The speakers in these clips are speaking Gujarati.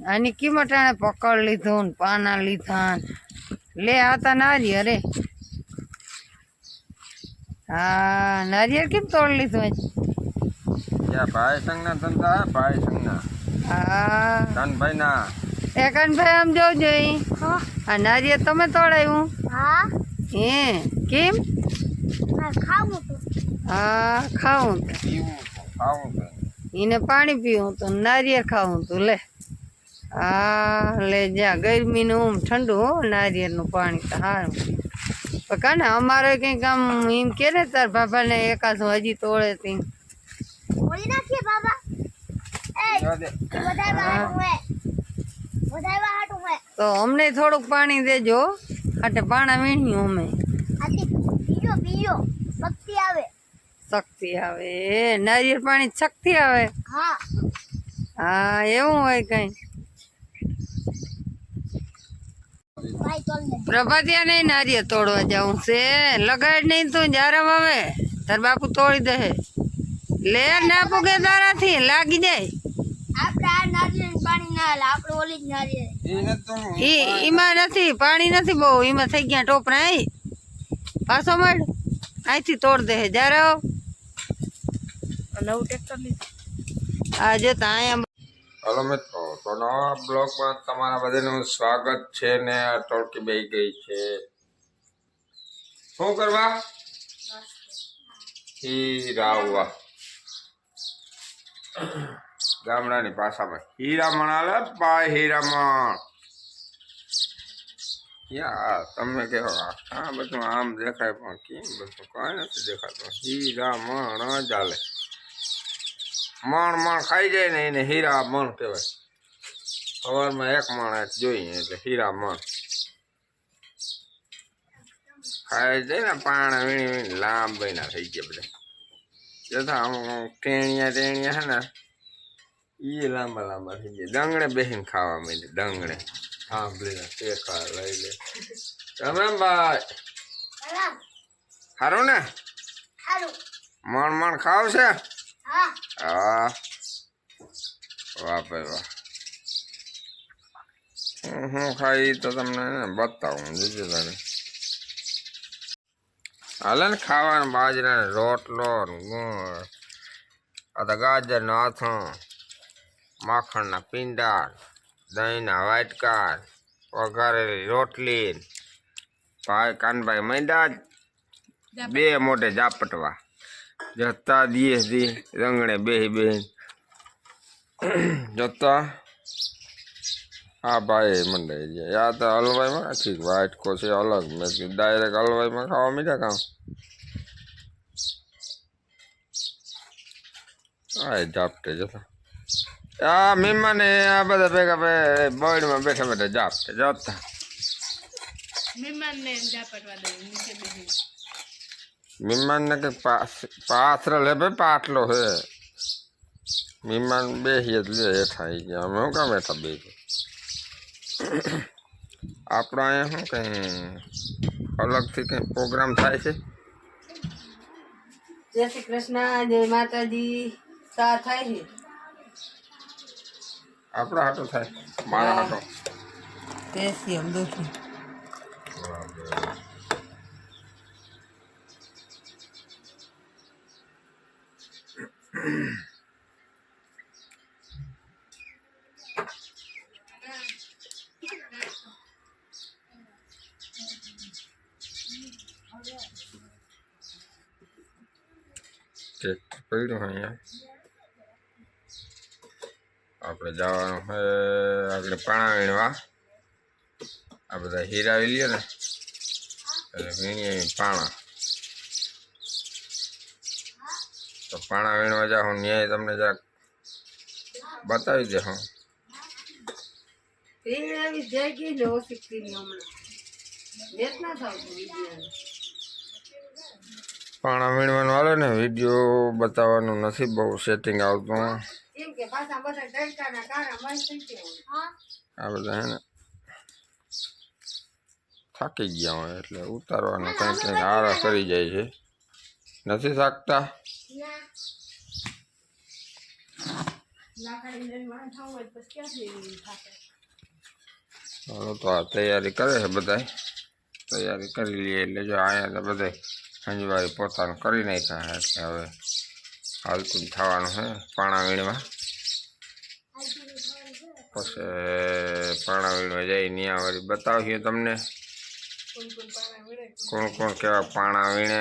આની કિંમત આને પકડ લીધું ને પાના લીધા લે આતા નારિયેળ રે હા નારિયેળ કેમ તોડ લીધું ભાઈ સંગના ધંધા ભાઈ સંગના હા કાનભાઈ ના કાનભાઈ આમ જોજો આ નારિયેળ તમે તોડાયું હે કેમ હા ખાવું એને પાણી પીવું તો નારિયેળ ખાવું તું લે હા લે જા ગરમીનું ઠંડુ હો નારિયેળનું પાણી તો સારું પણ કાને અમારે કંઈક આમ એમ કે ને તાર બાબાને એકાદ હજી તોડે તી તો અમને થોડુંક પાણી દેજો આટે પાણા વીણ્યું અમે શક્તિ આવે નારિયેળ પાણી શક્તિ આવે હા એવું હોય કઈ પ્રભાતિયા નહીં નારિયેળ તોડવા જાઉં છે લગાડ નહીં તું જારમ આવે તાર બાપુ તોડી દે લે ના પૂગે તારાથી લાગી જાય એમાં નથી પાણી નથી બહુ એમાં થઈ ગયા ટોપરા અહીં પાછો મળ અહીંથી તોડ દે જ્યારે નવું ટ્રેક્ટર લીધું આ જતા અહીંયા હલો મિત્રો તો નવા બ્લોગમાં તમારા બધાનું સ્વાગત છે ને આ ટોળકી બેહી ગઈ છે શું કરવા હીરાવા ગામડાની ભાષામાં હીરામણ આલે ભાઈ હીરામણ યા તમે કહો હા બધું આમ દેખાય પણ કેમ બધું કઈ નથી દેખાતું હીરામણ જ હાલે મણ ખાઈ જાય ને એને હીરા મણ કહેવાય સવારમાં એક મણ જોઈએ એટલે હીરા મણ ખાઈ જાય ને પાણા વીણી વીણી લાંબા થઈ ગયા બધા જતા અમુક ટેણિયા હે ને એ લાંબા લાંબા થઈ ગયા દંગડે બેસીને ખાવા માંડે દંગડે સાંભળીને શેખા લઈ લે રામ ભાઈ સારું ને મણ ખાવ છે હા વાહ ભાઈ વાહ હું ખાઈ તો તમને બતાવું જોજો તારે હાલે ને ખાવાનું બાજરાનો રોટલો ગુણ આ તો ગાજરનો આથો માખણના પીંડા દહીંના વાટકા વઘારેલી રોટલી ભાઈ કાનભાઈ મૈદા બે મોઢે ઝાપટવા જતા દીએ દી રંગણે બેહી જતા હા ભાઈ મંડાઈ ગયા યા તો હલવાઈમાં ઠીક વાટકો છે અલગ મેં ડાયરેક્ટ હલવાઈમાં ખાવા મીઠા ખાવ હા ઝાપટે જતા આ મહેમાન આ બધા ભેગા બોર્ડમાં બેઠા બેઠા ઝાપટે જતા મહેમાન ને કઈ પાથરો લે ભાઈ પાટલો હે મહેમાન બેસી જ લે હેઠા આવી ગયા અમે શું કામ હેઠા બે આપણા અહીંયા શું કઈ અલગથી કઈ પ્રોગ્રામ થાય છે જય શ્રી કૃષ્ણ જય માતાજી સા થાય છે આપણા હાટો થાય મારા હાટો તેસી એમ દોખી પડ્યું અહીંયા આપણે જવાનું છે આપણે પાણા વીણવા આ બધા હીરા વીલીએ ને એટલે વીણીએ પાણા તો પાણા વીણવા જાઉં ન્યાય તમને જરાક બતાવી દે હું પાણા વીણવાનું હાલે ને વિડીયો બતાવવાનું નથી બહુ સેટિંગ આવતું આ બધા હે ને થાકી ગયા હોય એટલે ઉતારવાનું કંઈક કંઈક આરા કરી જાય છે નથી થાકતા ચાલો તો આ તૈયારી કરે છે બધા, તૈયારી કરી લઈએ એટલે જો અહીંયા તો બધા સંજવારી પોતાનું કરી નાખ્યા છે એટલે હવે હાલતું થવાનું છે પાણા વીણવા. પછી પાણા વીણવા જઈ ત્યાં વળી બતાવીએ તમને કોણ કોણ કેવા પાણા વીણે.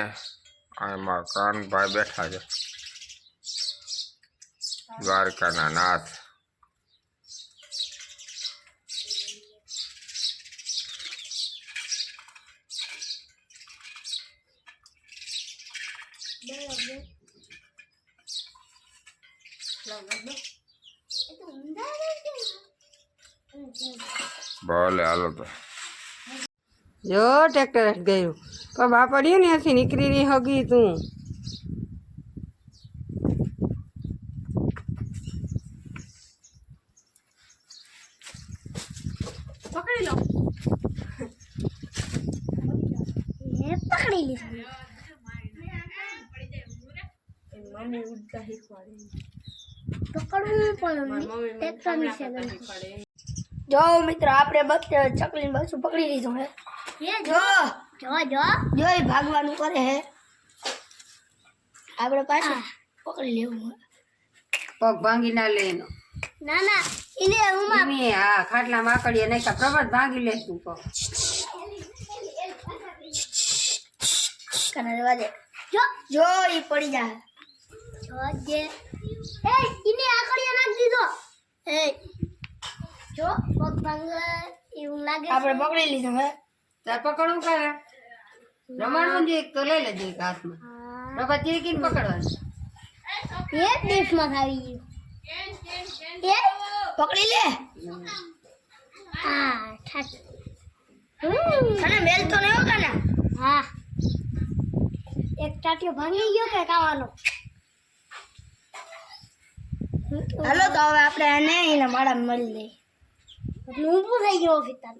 એમાં કાનભાઈ બેઠા છે, દ્વારકાના નાથ. ભલે હાલો તો જો ટ્રેક્ટર હટ ગયું પણ બાપડીએ ને હસી નીકળી નહીં હગી તું. પકડી લો. પકડી લીધી. મમ્મી ઉડતા શીખવાડે. પકડવું પડે. જો મિત્રો આપણે ચકલી બચ્ચું પકડી લીધું હે. જો જો જો જો એ ભાગવાનું કરે હે. આપણે પાછું પકડી લેવું હે. પગ ભાંગી ના લે એનો. ના ના એને ઉમા હા ખાટલા માકડીએ નાખ્યા પ્રભાત ભાંગી લે તું પગ. કને રેવા દે. જો જો ઈ પડી જાય. જો જે એ ઇને આકડિયા નાખ દીધો. એ જો પગ ભાંગે એવું લાગે. આપણે પકડી લીધું હે. તાર પકડવું કરે રમાડવું જોઈએ તો લઈ લેજે એક હાથમાં. પ્રભાત ચીરીકીને પકડવાનું. એક દેશમાં આવી ગયું. એ પકડી લે. હા ઠાક. તને મેલ તો નહી હોગા ને. હા એક ટાટિયો ભાંગી ગયો કે કાવાનો. હાલો તો હવે આપણે આને એના માળા મળી લઈએ. એટલે ઊભું થઈ ગયો ફિતાન.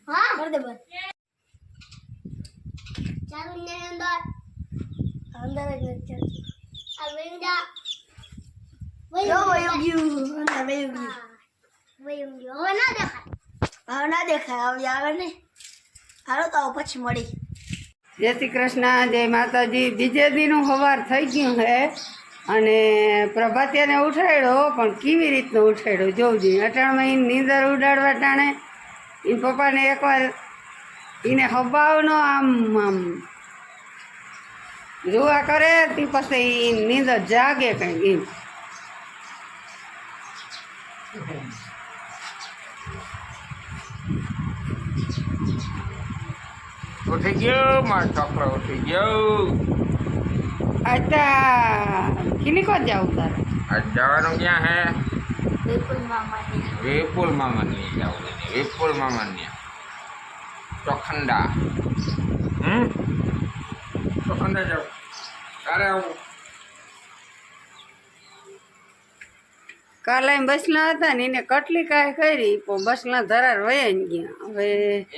હા કર દે બસ. ચાલો ને અંદર અંદર જ ચાલ. આ વેંગા વયો ગયું અંદર વયો ગયું. વયો ગયો હવે ના દેખાય. હવે ના દેખાય હવે આવે ને. હાલો તો પછી મળી. જય શ્રી કૃષ્ણ, જય માતાજી. બીજે દીનું સવાર થઈ ગયું હે અને પ્રભાતિયાને ઉઠાડ્યો પણ કેવી રીતનો ઉઠાડ્યો જોવું જોઈએ. અટાણમાં એને નીંદર ઉડાડવા ટાણે એને પપ્પાને એકવાર એને હબાવનો આમ આમ જોવા કરે તે પછી એ નીંદર જાગે કંઈક એમ. ઉઠી ગયો મારો છોકરો, ઉઠી ગયો. અચ્છા કિની કો જાવ તારે? આજ જવાનું ક્યાં હે? વિપુલ મામા વિપુલ મામાની જવું. વિપુલ મામાની ચોખંડા. ચોખંડા જાવ તારે આવું. કાલે બસલા હતા ને એને કટલી કાંઈ કરી પણ બસલા ધરાર વયા જ ગયા. હવે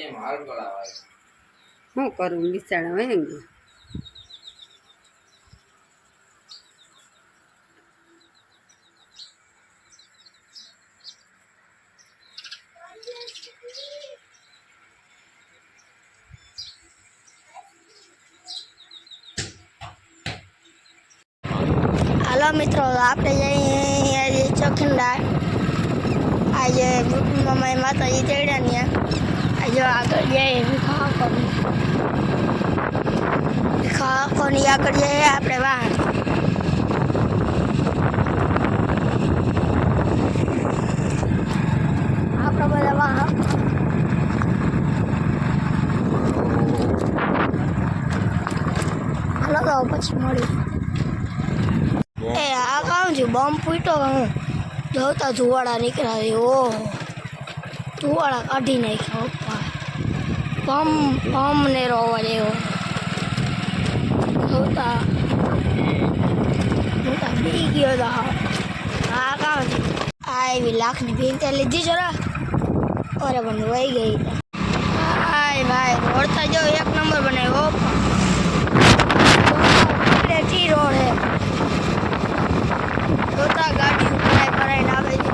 એમ હાલ બોલાવાય. શું કરું બિચારા વયા ગયા. હાલો મિત્રો આપણે જઈએ આજે ચોખંડા. આજે વિપુલ મામાએ માતાજી તેડ્યા ને આજે આગળ જઈએ ખાકોની આગળ જઈએ આપણે વાહન. આપણે બધા વાહન હાલો તો પછી મળી. એ આ કામ છે બોમ્બ ફૂટ્યો હું જોતા ધુવાડા નીકળ્યા છે. ઓહો ધુવાડા કાઢી નાખ્યા પપ્પા. બમ ને રોવા જેવો જોતા જોતા બી ગયો તો આ કામ છે. આ એવી લાખની ભીંતે લીધી જરા અરે પણ વહી ગઈ. હાય ભાઈ રોડતા જો એક નંબર બનાવ્યો. ટી રોડ હે જોતા ગાડી ઉભરાય કરાઈને આવે છે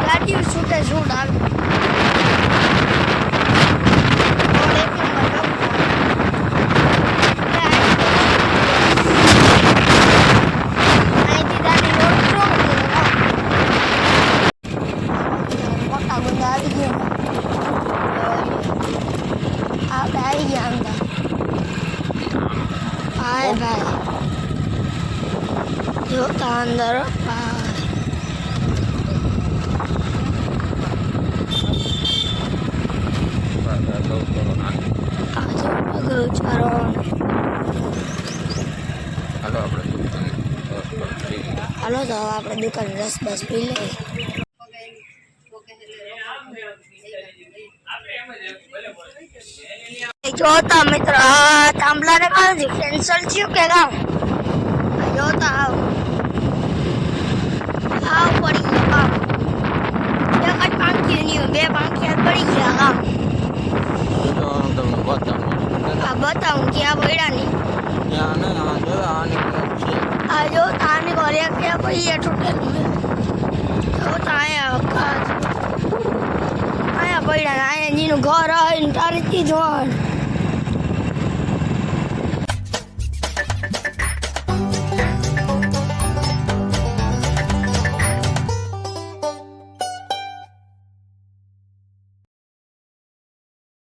ગાડીઓ છૂટે છૂટ આવે રોડ એક નંબર અહીંથી દાદી રોડ રોડ મોટા ગુંડા આવી ગયા આપણે આવી ગયા અંદર હાય ભાઈ જોતા અંદર ભાઈ આ જો બગીચારો હાલો તો આપણે દુકાન રસ બસ પી લઈએ જોતા મિત્ર તાંબલા ને કાંથી કેન્સલ થયું કે ગામ જોતા આવ પડી ગયા કામ એક જ પાંખી ની બે પાંખિયા પડી ગયા કામ આ બતાવું કે આ પડ્યા નહીં આ જો તાની કોરિયા કે પડી છૂટેલું જોતા આયા પડ્યા આયા જીનું ઘર હોય ને તારી થી જોવાનું